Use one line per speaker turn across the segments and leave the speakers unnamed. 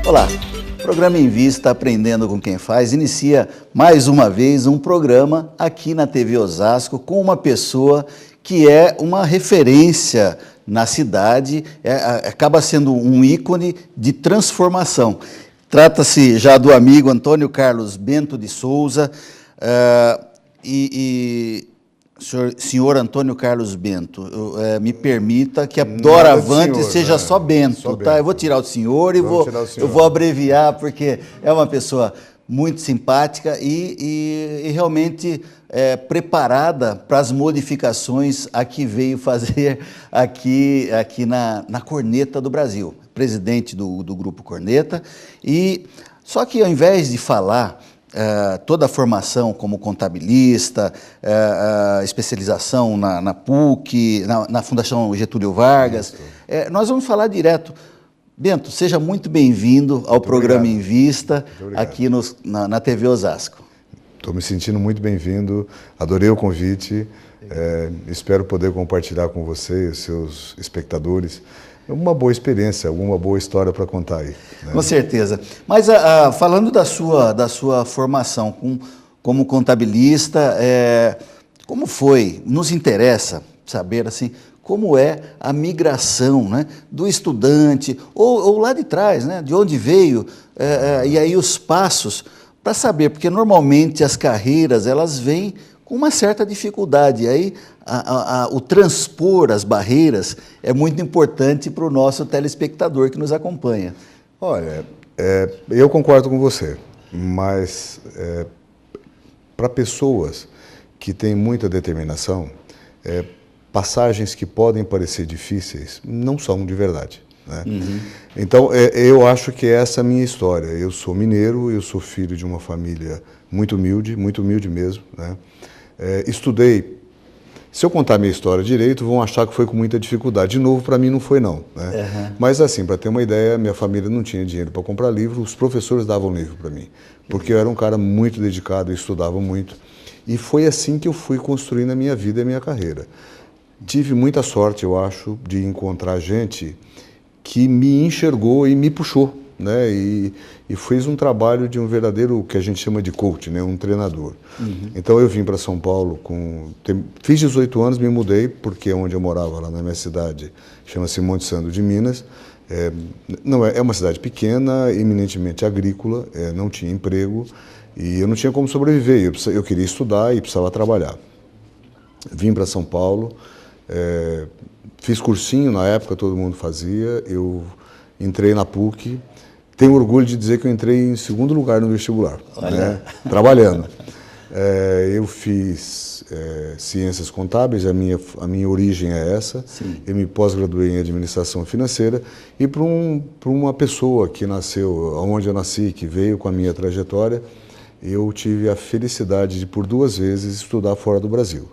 Olá, o programa Em Vista, Aprendendo com Quem Faz, inicia mais uma vez um programa aqui na TV Osasco com uma pessoa que é uma referência na cidade, acaba sendo um ícone de transformação. Trata-se já do amigo Antônio Carlos Bento de Souza, senhor Antônio Carlos Bento, me permita que a doravante senhor, seja só Bento, só Bento, tá? Eu vou tirar o senhor e eu vou abreviar, porque é uma pessoa muito simpática e realmente preparada para as modificações a que veio fazer aqui na Corneta do Brasil, presidente do Grupo Corneta. Só que ao invés de falar toda a formação como contabilista, especialização na PUC, na Fundação Getúlio Vargas, nós vamos falar direto. Bento, seja muito bem-vindo ao programa Em Vista, aqui na TV Osasco.
Estou me sentindo muito bem-vindo, adorei o convite, espero poder compartilhar com você e os seus espectadores uma boa experiência, alguma boa história para contar aí. Né?
Com certeza. Mas falando da sua formação como contabilista, como foi? Nos interessa saber assim, como é a migração, né, do estudante, ou lá de trás, né, de onde veio, e aí os passos, para saber, porque normalmente as carreiras elas vêm com uma certa dificuldade, aí o transpor as barreiras é muito importante para o nosso telespectador que nos acompanha.
Olha, eu concordo com você, mas para pessoas que têm muita determinação, passagens que podem parecer difíceis não são de verdade. Né? Uhum. Então, eu acho que essa é a minha história. Eu sou mineiro, eu sou filho de uma família muito humilde mesmo. Né? Estudei. Se eu contar minha história direito, vão achar que foi com muita dificuldade. De novo, para mim não foi não. Né? Uhum. Mas assim, para ter uma ideia, minha família não tinha dinheiro para comprar livro, os professores davam livro para mim, porque eu era um cara muito dedicado, eu estudava muito. E foi assim que eu fui construindo a minha vida e a minha carreira. Tive muita sorte, eu acho, de encontrar gente que me enxergou e me puxou, né? E fez um trabalho de um verdadeiro, que a gente chama de coach, né? Um treinador. Uhum. Então eu vim para São Paulo, fiz 18 anos, me mudei, porque onde eu morava, lá na minha cidade, chama-se Monte Santo de Minas, é uma cidade pequena, eminentemente agrícola, não tinha emprego, e eu não tinha como sobreviver, eu queria estudar e precisava trabalhar. Vim para São Paulo, fiz cursinho, na época todo mundo fazia, eu entrei na PUC, tenho orgulho de dizer que eu entrei em segundo lugar no vestibular, né, trabalhando. Eu fiz ciências contábeis, a minha origem é essa. Sim. Eu me pós-graduei em administração financeira e para uma pessoa que nasceu onde eu nasci, que veio com a minha trajetória, eu tive a felicidade de por 2 vezes estudar fora do Brasil.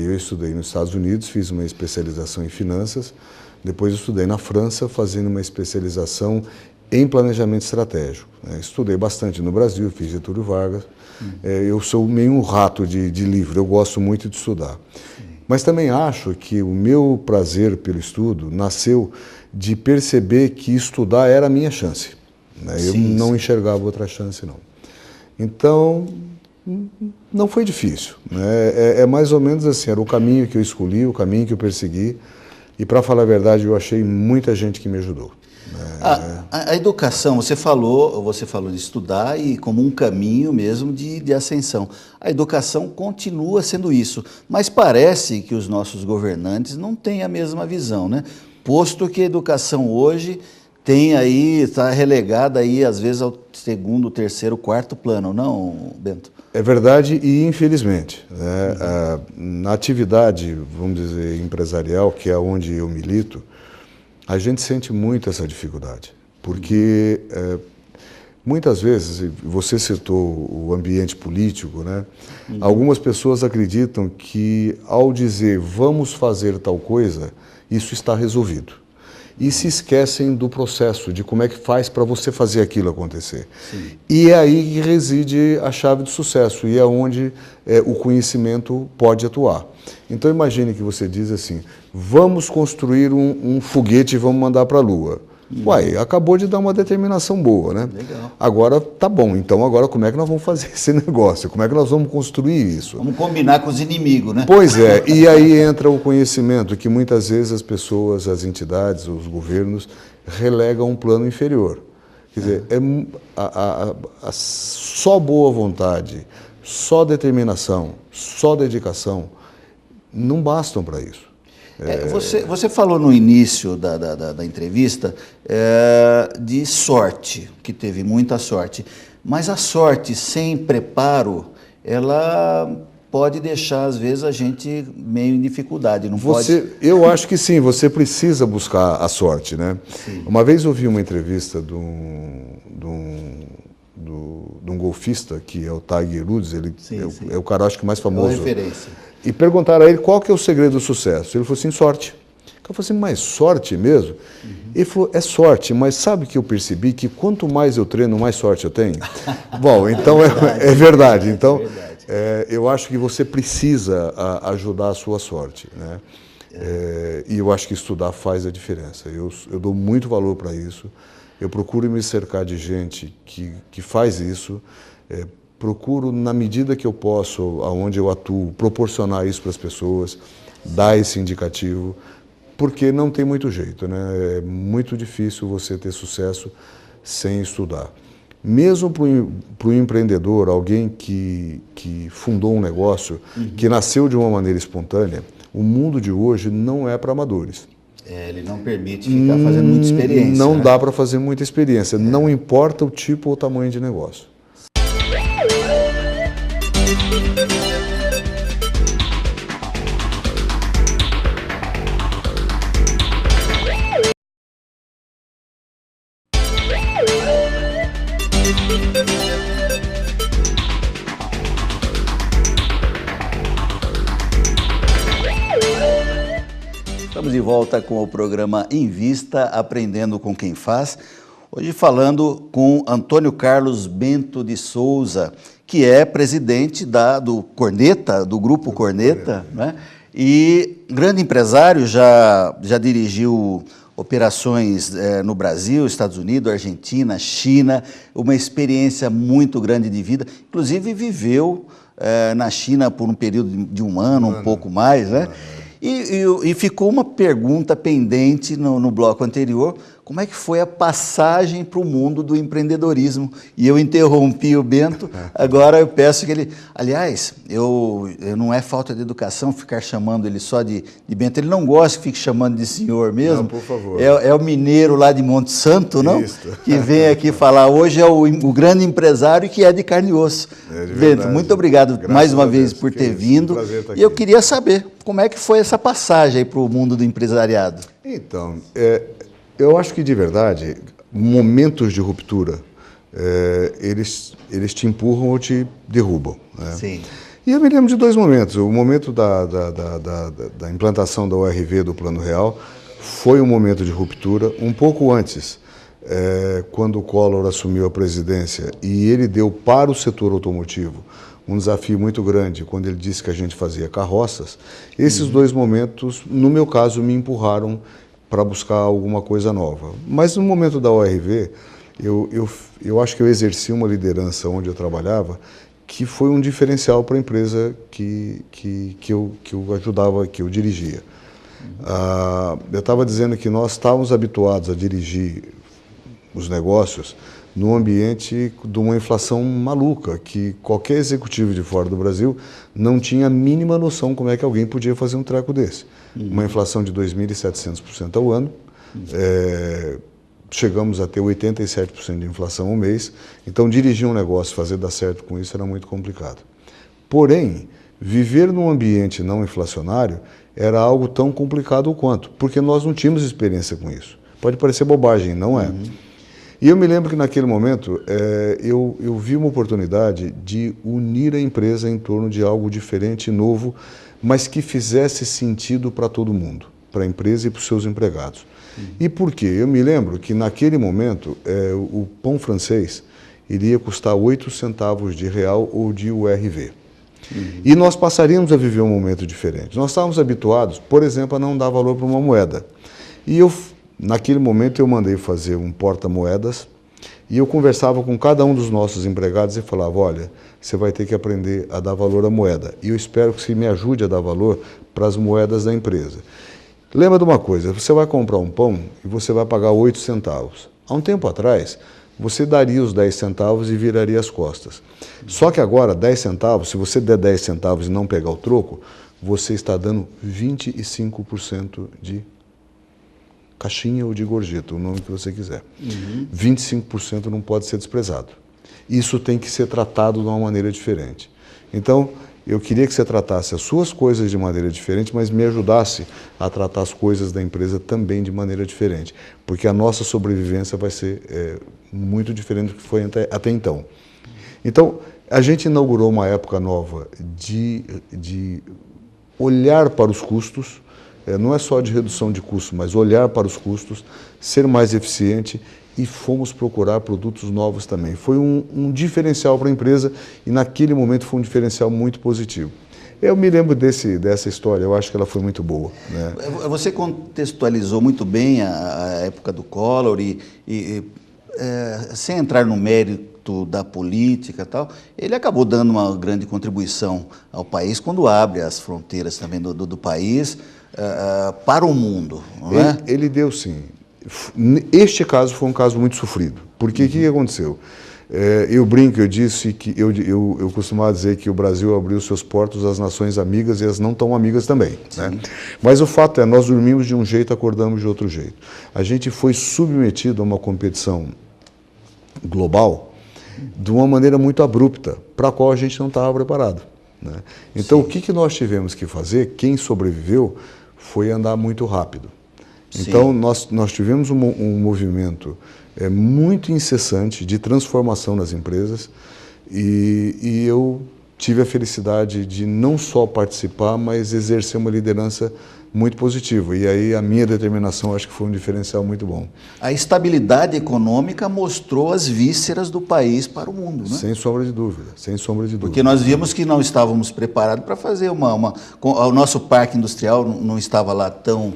Eu estudei nos Estados Unidos, fiz uma especialização em finanças, depois estudei na França, fazendo uma especialização em planejamento estratégico. Estudei bastante no Brasil, fiz Getúlio Vargas. Eu sou meio um rato de livro, eu gosto muito de estudar. Mas também acho que o meu prazer pelo estudo nasceu de perceber que estudar era a minha chance. Eu não enxergava outra chance, não. Então, não foi difícil. É mais ou menos assim, era o caminho que eu escolhi, o caminho que eu persegui. E, para falar a verdade, eu achei muita gente que me ajudou.
A educação, você falou de estudar e como um caminho mesmo de ascensão. A educação continua sendo isso, mas parece que os nossos governantes não têm a mesma visão, né? Posto que a educação hoje está relegada aí, às vezes, ao segundo, terceiro, quarto plano, não, Bento?
É verdade e infelizmente. Na atividade, vamos dizer, empresarial, que é onde eu milito, a gente sente muito essa dificuldade, porque muitas vezes, você citou o ambiente político, né? Algumas pessoas acreditam que ao dizer vamos fazer tal coisa, isso está resolvido. e se esquecem do processo, de como é que faz para você fazer aquilo acontecer.
Sim.
E é aí que reside a chave do sucesso e é onde o conhecimento pode atuar. Então imagine que você diz assim, vamos construir um foguete e vamos mandar para a Lua. Uai, acabou de dar uma determinação boa, né?
Legal.
Agora, tá bom, então agora como é que nós vamos fazer esse negócio? Como é que nós vamos construir isso?
Vamos combinar com os inimigos, né?
Pois é, e aí entra o conhecimento que muitas vezes as pessoas, as entidades, os governos relegam a um plano inferior. Quer dizer, só boa vontade, só determinação, só dedicação não bastam para isso.
Você falou no início da entrevista de sorte, que teve muita sorte. Mas a sorte sem preparo, ela pode deixar, às vezes, a gente meio em dificuldade, não pode?
Eu acho que sim, você precisa buscar a sorte, né?
Sim.
Uma vez eu vi uma entrevista de um golfista, que é o Tiger Woods, ele é o cara, acho que mais famoso.
É uma referência.
E perguntaram a ele qual que é o segredo do sucesso. Ele falou assim, sorte. Eu falei assim, mas sorte mesmo? Uhum. Ele falou, é sorte, mas sabe que eu percebi que quanto mais eu treino, mais sorte eu tenho? Bom, então é verdade. Então, eu acho que você precisa ajudar a sua sorte, né? E eu acho que estudar faz a diferença. Eu dou muito valor para isso. Eu procuro me cercar de gente que faz isso. Procuro, na medida que eu posso, aonde eu atuo, proporcionar isso para as pessoas, dar esse indicativo, porque não tem muito jeito, né? É muito difícil você ter sucesso sem estudar. Mesmo para o empreendedor, alguém que fundou um negócio, que nasceu de uma maneira espontânea, o mundo de hoje não é para amadores.
Ele não permite ficar fazendo muita experiência.
Não
né?
dá para fazer muita experiência, não importa o tipo ou o tamanho de negócio.
Estamos de volta com o programa Invista, Aprendendo com Quem Faz. Hoje falando com Antônio Carlos Bento de Souza, que é presidente do Corneta, do Grupo Corneta, né? E grande empresário, já dirigiu operações no Brasil, Estados Unidos, Argentina, China, uma experiência muito grande de vida. Inclusive viveu na China por um período de um ano, um pouco mais, né? E ficou uma pergunta pendente no bloco anterior, como é que foi a passagem para o mundo do empreendedorismo? E eu interrompi o Bento, agora eu peço que ele... Aliás, eu não é falta de educação ficar chamando ele só de Bento, ele não gosta que fique chamando de senhor mesmo.
Não, por favor.
É o mineiro lá de Monte Santo, não?
Isso.
Que vem aqui falar, hoje é o grande empresário que é de carne e osso. Bento, muito obrigado mais uma vez por ter vindo. E eu queria saber como é que foi essa passagem para o mundo do empresariado.
Então, eu acho que, de verdade, momentos de ruptura, eles te empurram ou te derrubam. Né?
Sim.
E eu me lembro de dois momentos. O momento da implantação da ORV, do Plano Real, foi um momento de ruptura. Um pouco antes, quando o Collor assumiu a presidência e ele deu para o setor automotivo um desafio muito grande, quando ele disse que a gente fazia carroças, esses dois momentos, no meu caso, me empurraram para buscar alguma coisa nova. Mas no momento da ORV, eu acho que eu exerci uma liderança onde eu trabalhava que foi um diferencial para a empresa que eu ajudava, que eu dirigia. Eu estava dizendo que nós estávamos habituados a dirigir os negócios num ambiente de uma inflação maluca, que qualquer executivo de fora do Brasil não tinha a mínima noção como é que alguém podia fazer um treco desse. Uma inflação de 2.700% ao ano, chegamos a ter 87% de inflação ao mês, então dirigir um negócio, fazer dar certo com isso era muito complicado. Porém, viver num ambiente não inflacionário era algo tão complicado quanto, porque nós não tínhamos experiência com isso. Pode parecer bobagem, não é? E eu me lembro que naquele momento eu vi uma oportunidade de unir a empresa em torno de algo diferente e novo, mas que fizesse sentido para todo mundo, para a empresa e para os seus empregados. E por quê? Eu me lembro que naquele momento o pão francês iria custar 8 centavos de real ou de URV. E nós passaríamos a viver um momento diferente. Nós estávamos habituados, por exemplo, a não dar valor para uma moeda. E naquele momento eu mandei fazer um porta-moedas e eu conversava com cada um dos nossos empregados e falava, olha, você vai ter que aprender a dar valor à moeda. E eu espero que você me ajude a dar valor para as moedas da empresa. Lembra de uma coisa, você vai comprar um pão e você vai pagar 8 centavos. Há um tempo atrás, você daria os 10 centavos e viraria as costas. Só que agora, 10 centavos, se você der 10 centavos e não pegar o troco, você está dando 25% de caixinha ou de gorjeta, o nome que você quiser. 25% não pode ser desprezado. Isso tem que ser tratado de uma maneira diferente. Então, eu queria que você tratasse as suas coisas de maneira diferente, mas me ajudasse a tratar as coisas da empresa também de maneira diferente, porque a nossa sobrevivência vai ser muito diferente do que foi até então. Então, a gente inaugurou uma época nova de olhar para os custos, não é só de redução de custos, mas olhar para os custos, ser mais eficiente, e fomos procurar produtos novos também. Foi um diferencial para a empresa e naquele momento foi um diferencial muito positivo. Eu me lembro dessa história, eu acho que ela foi muito boa, né?
Você contextualizou muito bem a época do Collor sem entrar no mérito da política e tal, ele acabou dando uma grande contribuição ao país quando abre as fronteiras também do país para o mundo, não é?
Ele deu sim. Este caso foi um caso muito sofrido, porque o que aconteceu? Eu brinco, eu disse que eu costumava dizer que o Brasil abriu seus portos às nações amigas e as não tão amigas também, né? Mas o fato é, nós dormimos de um jeito, acordamos de outro jeito. A gente foi submetido a uma competição global de uma maneira muito abrupta, para a qual a gente não estava preparado, né? Então, o que nós tivemos que fazer, quem sobreviveu, foi andar muito rápido. Então, nós tivemos um movimento muito incessante de transformação nas empresas e eu tive a felicidade de não só participar, mas exercer uma liderança muito positiva. E aí a minha determinação acho que foi um diferencial muito bom.
A estabilidade econômica mostrou as vísceras do país para o mundo, né?
Sem sombra de dúvida, sem sombra de dúvida.
Porque nós vimos que não estávamos preparados para fazer o nosso parque industrial não estava lá tão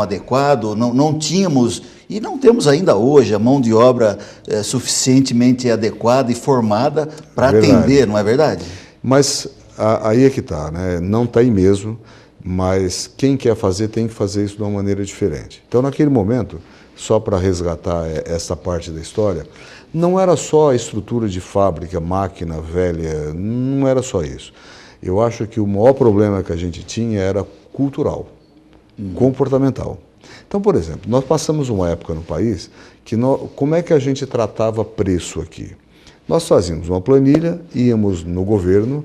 adequado, não tínhamos, e não temos ainda hoje, a mão de obra suficientemente adequada e formada para atender, não é verdade?
Mas aí é que está, né? Não está aí mesmo, mas quem quer fazer tem que fazer isso de uma maneira diferente. Então, naquele momento, só para resgatar essa parte da história, não era só a estrutura de fábrica, máquina velha, não era só isso. Eu acho que o maior problema que a gente tinha era cultural, comportamental. Então, por exemplo, nós passamos uma época no país que como é que a gente tratava preço aqui? Nós fazíamos uma planilha, íamos no governo,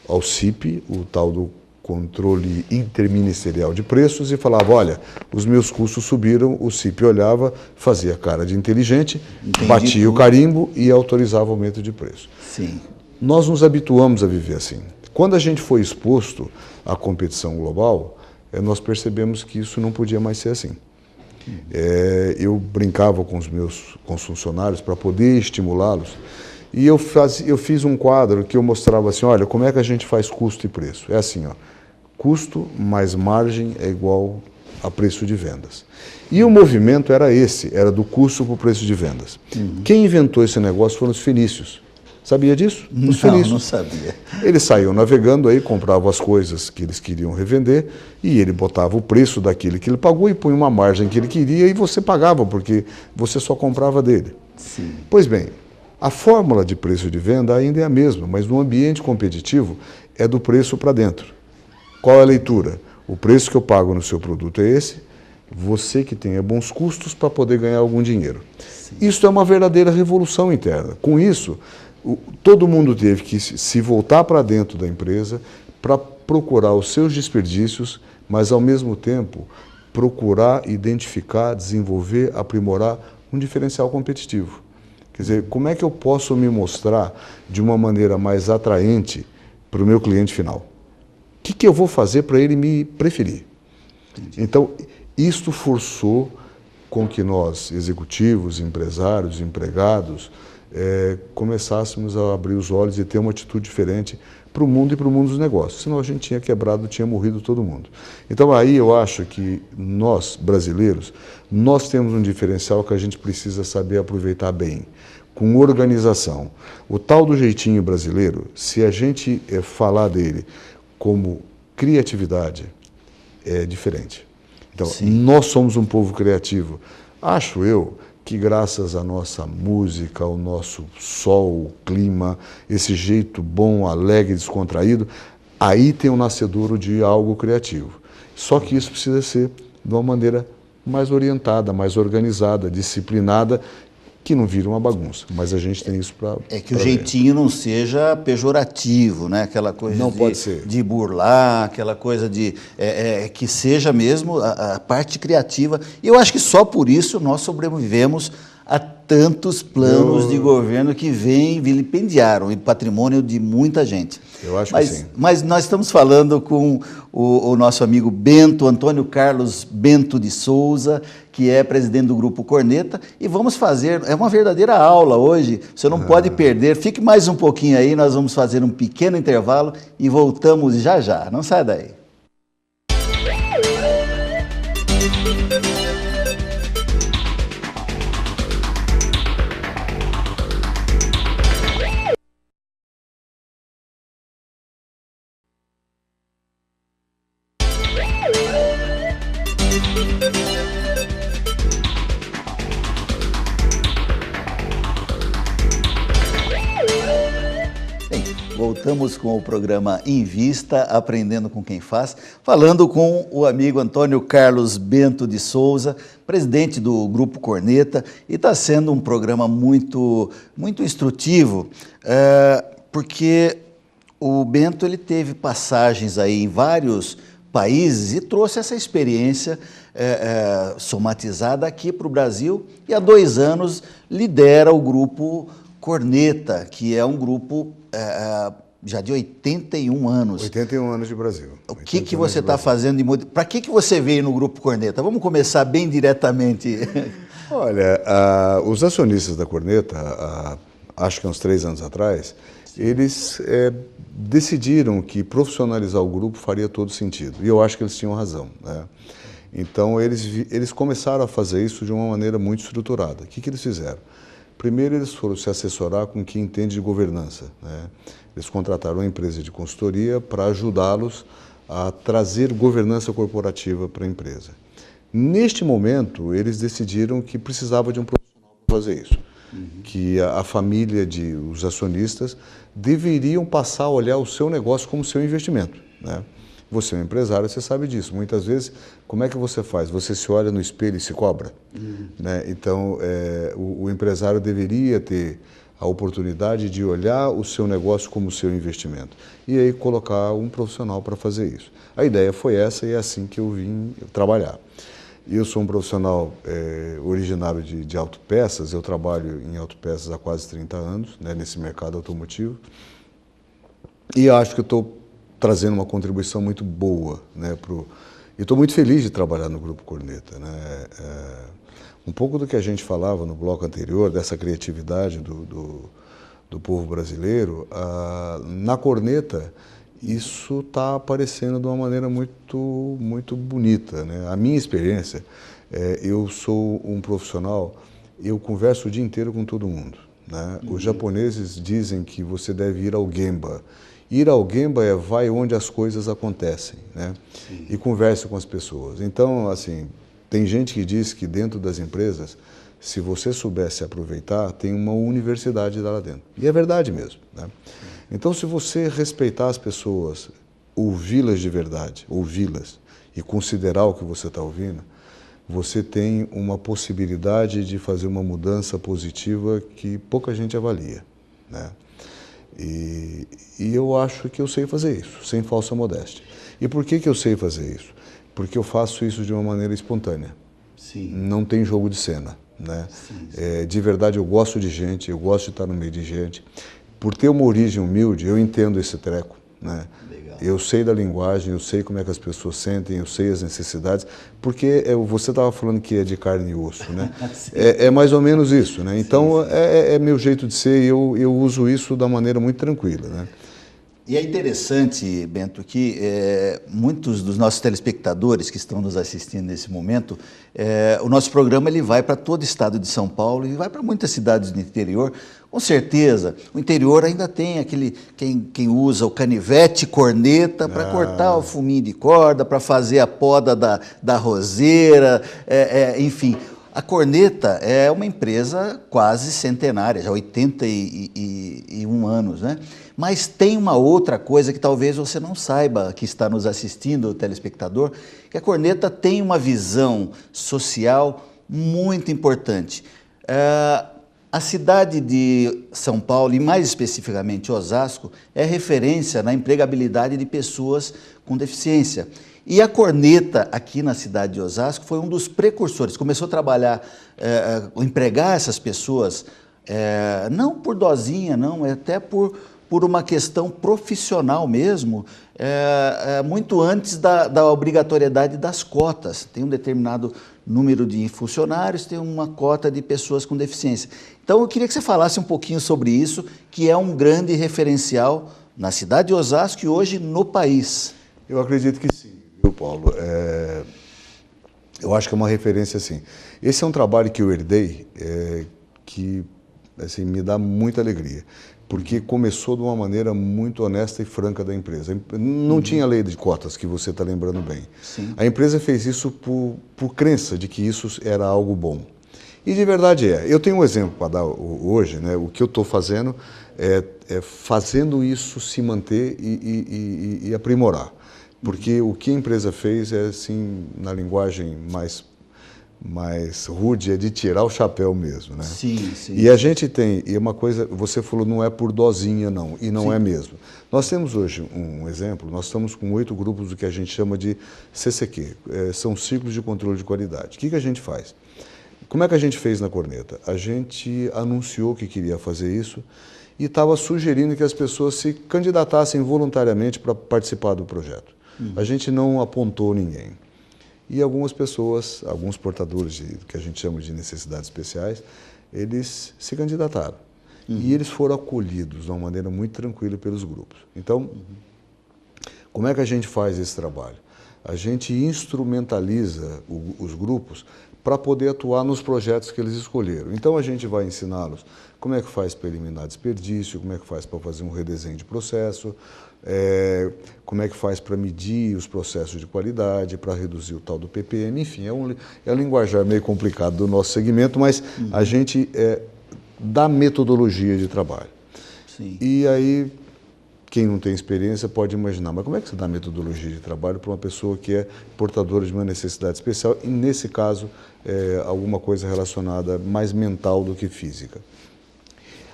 ao CIP, o tal do Controle Interministerial de Preços, e falava, olha, os meus custos subiram, o CIP olhava, fazia cara de inteligente, batia o carimbo e autorizava o aumento de preço.
Sim.
Nós nos habituamos a viver assim. Quando a gente foi exposto à competição global, nós percebemos que isso não podia mais ser assim. Eu brincava com os funcionários para poder estimulá-los, e eu fiz um quadro que eu mostrava assim, olha, como é que a gente faz custo e preço? É assim, ó, custo mais margem é igual a preço de vendas. E o movimento era era do custo para o preço de vendas. Quem inventou esse negócio foram os fenícios. Sabia disso? Os fenícios.
Não sabia.
Eles saíam navegando aí, compravam as coisas que eles queriam revender e ele botava o preço daquele que ele pagou e punha uma margem que ele queria e você pagava, porque você só comprava dele.
Sim.
Pois bem, a fórmula de preço de venda ainda é a mesma, mas no ambiente competitivo é do preço para dentro. Qual é a leitura? O preço que eu pago no seu produto é esse, você que tenha bons custos para poder ganhar algum dinheiro. Sim. Isso é uma verdadeira revolução interna. Com isso, todo mundo teve que se voltar para dentro da empresa para procurar os seus desperdícios, mas ao mesmo tempo procurar identificar, desenvolver, aprimorar um diferencial competitivo. Quer dizer, como é que eu posso me mostrar de uma maneira mais atraente para o meu cliente final? O que eu vou fazer para ele me preferir? Entendi. Então, isto forçou com que nós, executivos, empresários, empregados, começássemos a abrir os olhos e ter uma atitude diferente para o mundo e para o mundo dos negócios. Senão a gente tinha quebrado, tinha morrido todo mundo. Então aí eu acho que nós, brasileiros, nós temos um diferencial que a gente precisa saber aproveitar bem, com organização. O tal do jeitinho brasileiro, se a gente falar dele como criatividade, é diferente. Então, nós somos um povo criativo. Acho eu que graças à nossa música, ao nosso sol, o clima, esse jeito bom, alegre, descontraído, aí tem um nascedouro de algo criativo. Só que isso precisa ser de uma maneira mais orientada, mais organizada, disciplinada, que não vira uma bagunça, mas a gente tem isso para...
É que o jeitinho não seja pejorativo, né? Aquela coisa
não pode ser.
De burlar, aquela coisa de... que seja mesmo a parte criativa. E eu acho que só por isso nós sobrevivemos a tantos planos de governo que vilipendiaram o patrimônio de muita gente.
Eu acho que sim.
Mas nós estamos falando com o nosso amigo Bento, Antônio Carlos Bento de Souza, que é presidente do Grupo Corneta, e vamos fazer, é uma verdadeira aula hoje, você não pode perder. Fique mais um pouquinho aí, nós vamos fazer um pequeno intervalo e voltamos já já, não sai daí. Voltamos com o programa Em Vista, Aprendendo com Quem Faz, falando com o amigo Antônio Carlos Bento de Souza, presidente do Grupo Corneta, e está sendo um programa muito instrutivo, porque o Bento ele teve passagens aí em vários países e trouxe essa experiência somatizada aqui para o Brasil, e há 2 anos lidera o Grupo Corneta, que é um grupo já de 81 anos.
81 anos de Brasil.
O que você está fazendo? Para que você veio no Grupo Corneta? Vamos começar bem diretamente.
Olha, os acionistas da Corneta, acho que uns 3 anos atrás, eles decidiram que profissionalizar o grupo faria todo sentido. E eu acho que eles tinham razão, né? Então, eles começaram a fazer isso de uma maneira muito estruturada. O que eles fizeram? Primeiro, eles foram se assessorar com quem entende de governança, né? Eles contrataram uma empresa de consultoria para ajudá-los a trazer governança corporativa para a empresa. Neste momento, eles decidiram que precisava de um profissional para fazer isso. Que a família os acionistas deveriam passar a olhar o seu negócio como seu investimento, né? Você é um empresário, você sabe disso. Muitas vezes, como é que você faz? Você se olha no espelho e se cobra, né? Então, o empresário deveria ter a oportunidade de olhar o seu negócio como seu investimento e aí colocar um profissional para fazer isso. A ideia foi essa e é assim que eu vim trabalhar. Eu sou um profissional originário de autopeças, eu trabalho em autopeças há quase 30 anos, né, nesse mercado automotivo, e acho que eu estou trazendo uma contribuição muito boa, né, e estou muito feliz de trabalhar no Grupo Corneta, né? Um pouco do que a gente falava no bloco anterior, dessa criatividade do povo brasileiro, na Corneta, isso está aparecendo de uma maneira muito bonita, né? A minha experiência, eu sou um profissional, eu converso o dia inteiro com todo mundo, né? Os japoneses dizem que você deve ir ao Gemba. Ir ao Gemba vai onde as coisas acontecem, né? E converse com as pessoas. Então, assim, tem gente que diz que dentro das empresas, se você soubesse aproveitar, tem uma universidade lá dentro. E é verdade mesmo, né? Então, se você respeitar as pessoas, ouvi-las de verdade, ouvi-las e considerar o que você está ouvindo, você tem uma possibilidade de fazer uma mudança positiva que pouca gente avalia, né? E eu acho que eu sei fazer isso, sem falsa modéstia. E por que eu sei fazer isso? Porque eu faço isso de uma maneira espontânea.
Sim.
Não tem jogo de cena, né? Sim. De verdade, eu gosto de gente, eu gosto de estar no meio de gente. Por ter uma origem humilde, eu entendo esse treco, né?
Legal.
Eu sei da linguagem, eu sei como é que as pessoas sentem, eu sei as necessidades, porque você estava falando que é de carne e osso, né? É mais ou menos isso, né? Então, sim. É meu jeito de ser e eu uso isso da maneira muito tranquila, né?
E é interessante, Bento, que muitos dos nossos telespectadores que estão nos assistindo nesse momento, o nosso programa ele vai para todo o estado de São Paulo e vai para muitas cidades do interior. Com certeza, o interior ainda tem quem usa o canivete, corneta para cortar o fuminho de corda, para fazer a poda da roseira, enfim. A Corneta é uma empresa quase centenária, já 81 anos, né? Mas tem uma outra coisa que talvez você não saiba, que está nos assistindo, o telespectador, que a Corneta tem uma visão social muito importante. A cidade de São Paulo, e mais especificamente Osasco, é referência na empregabilidade de pessoas com deficiência. E a Corneta, aqui na cidade de Osasco, foi um dos precursores. Começou a trabalhar, empregar essas pessoas, não por dosinha, não, até por uma questão profissional mesmo, muito antes da obrigatoriedade das cotas. Tem um determinado número de funcionários, tem uma cota de pessoas com deficiência. Então, eu queria que você falasse um pouquinho sobre isso, que é um grande referencial na cidade de Osasco e hoje no país.
Eu acredito que sim, viu, Paulo? Eu acho que é uma referência, assim. Esse é um trabalho que eu herdei, que assim, me dá muita alegria, porque começou de uma maneira muito honesta e franca da empresa. Não tinha lei de cotas, que você está lembrando bem.
Sim.
A empresa fez isso por crença de que isso era algo bom. E de verdade é. Eu tenho um exemplo para dar hoje, né? O que eu estou fazendo é fazendo isso se manter e aprimorar. Porque o que a empresa fez é, assim, na linguagem mais rude, é de tirar o chapéu mesmo, né?
Sim, sim.
E a gente tem, e uma coisa, você falou, não é por dosinha não, e não é mesmo. Nós temos hoje um exemplo, nós estamos com 8 grupos do que a gente chama de CCQ, são ciclos de controle de qualidade. O que a gente faz? Como é que a gente fez na Corneta? A gente anunciou que queria fazer isso e estava sugerindo que as pessoas se candidatassem voluntariamente para participar do projeto. A gente não apontou ninguém. E algumas pessoas, alguns portadores que a gente chama de necessidades especiais, eles se candidataram. E eles foram acolhidos de uma maneira muito tranquila pelos grupos. Então, como é que a gente faz esse trabalho? A gente instrumentaliza os grupos para poder atuar nos projetos que eles escolheram. Então, a gente vai ensiná-los como é que faz para eliminar desperdício, como é que faz para fazer um redesenho de processo, como é que faz para medir os processos de qualidade, para reduzir o tal do PPM, enfim, é um linguajar meio complicado do nosso segmento, mas a gente dá metodologia de trabalho.
Sim.
E aí, quem não tem experiência pode imaginar, mas como é que você dá metodologia de trabalho para uma pessoa que é portadora de uma necessidade especial, e nesse caso, alguma coisa relacionada mais mental do que física?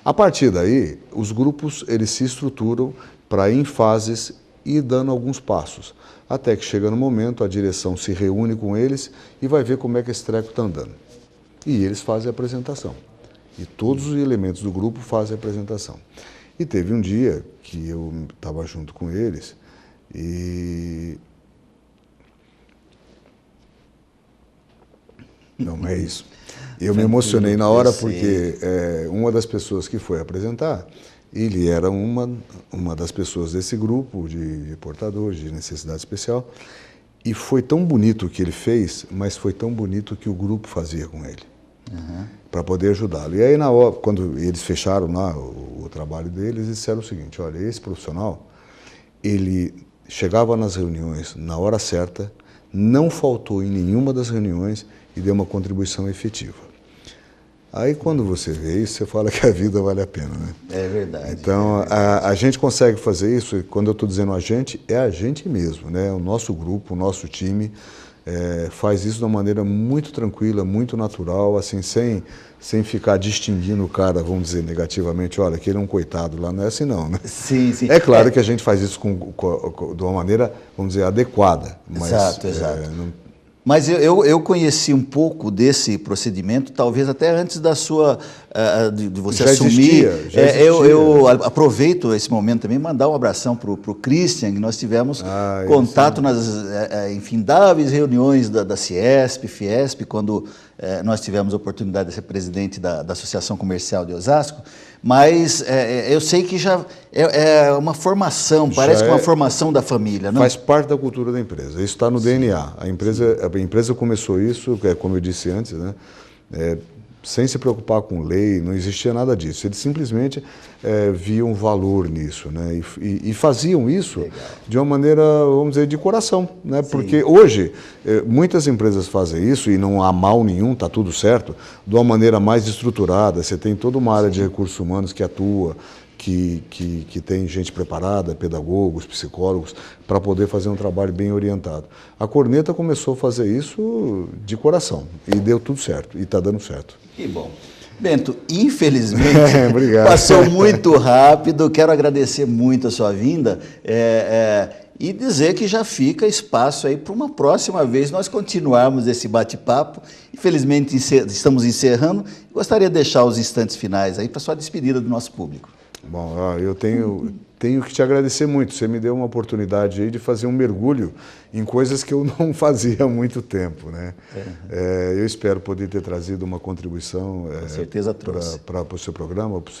A partir daí, os grupos eles se estruturam para, em fases, ir dando alguns passos. Até que chega no momento, a direção se reúne com eles e vai ver como é que esse treco está andando. E eles fazem a apresentação. E todos os elementos do grupo fazem a apresentação. E teve um dia que eu estava junto com eles e... Não é isso. Eu me emocionei na hora porque uma das pessoas que foi apresentar, ele era uma das pessoas desse grupo de portadores de necessidade especial, e foi tão bonito o que ele fez, mas foi tão bonito o que o grupo fazia com ele, para poder ajudá-lo. E aí, na hora, quando eles fecharam lá o trabalho deles, eles disseram o seguinte: olha, esse profissional, ele chegava nas reuniões na hora certa, não faltou em nenhuma das reuniões e deu uma contribuição efetiva. Aí, quando você vê isso, você fala que a vida vale a pena, né?
É verdade.
Então, a gente consegue fazer isso, e quando eu estou dizendo a gente, é a gente mesmo, né? O nosso grupo, o nosso time faz isso de uma maneira muito tranquila, muito natural, assim, sem ficar distinguindo o cara, vamos dizer, negativamente, olha, aquele é um coitado lá, não é assim não, né?
Sim, sim.
É claro que a gente faz isso de uma maneira, vamos dizer, adequada. Mas,
exato, exato. Mas eu conheci um pouco desse procedimento, talvez até antes da sua de você
já
assumir.
Já existia.
Eu aproveito esse momento também mandar um abração para o Christian, que nós tivemos contato nas infindáveis reuniões da Ciesp, Fiesp, quando nós tivemos a oportunidade de ser presidente da Associação Comercial de Osasco. Mas eu sei que já é uma formação, parece que é uma formação da família, não?
Faz parte da cultura da empresa, isso está no DNA. A empresa começou isso, como eu disse antes, né? Sem se preocupar com lei, não existia nada disso. Eles simplesmente viam valor nisso, né? E faziam isso de uma maneira, vamos dizer, de coração, né? Porque hoje muitas empresas fazem isso e não há mal nenhum, está tudo certo, de uma maneira mais estruturada. Você tem toda uma área de recursos humanos que atua, que tem gente preparada, pedagogos, psicólogos, para poder fazer um trabalho bem orientado. A Corneta começou a fazer isso de coração e deu tudo certo, e está dando certo.
Que bom. Bento, infelizmente, passou muito rápido. Quero agradecer muito a sua vinda e dizer que já fica espaço aí para uma próxima vez nós continuarmos esse bate-papo. Infelizmente, estamos encerrando. Gostaria de deixar os instantes finais aí para a sua despedida do nosso público.
Bom, eu tenho que te agradecer muito. Você me deu uma oportunidade aí de fazer um mergulho em coisas que eu não fazia há muito tempo, né? Eu espero poder ter trazido uma contribuição para o seu programa, para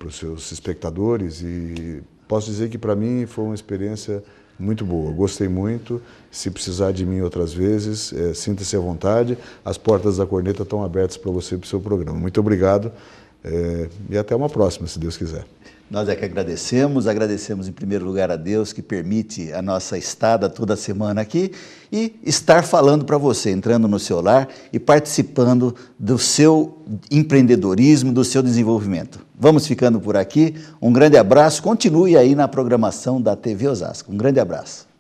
os seus espectadores, e posso dizer que para mim foi uma experiência muito boa. Gostei muito. Se precisar de mim outras vezes, sinta-se à vontade. As portas da Corneta estão abertas para você e para o seu programa. Muito obrigado. E até uma próxima, se Deus quiser.
Nós é que agradecemos em primeiro lugar a Deus que permite a nossa estada toda semana aqui e estar falando para você, entrando no seu lar e participando do seu empreendedorismo, do seu desenvolvimento. Vamos ficando por aqui, um grande abraço, continue aí na programação da TV Osasco, um grande abraço.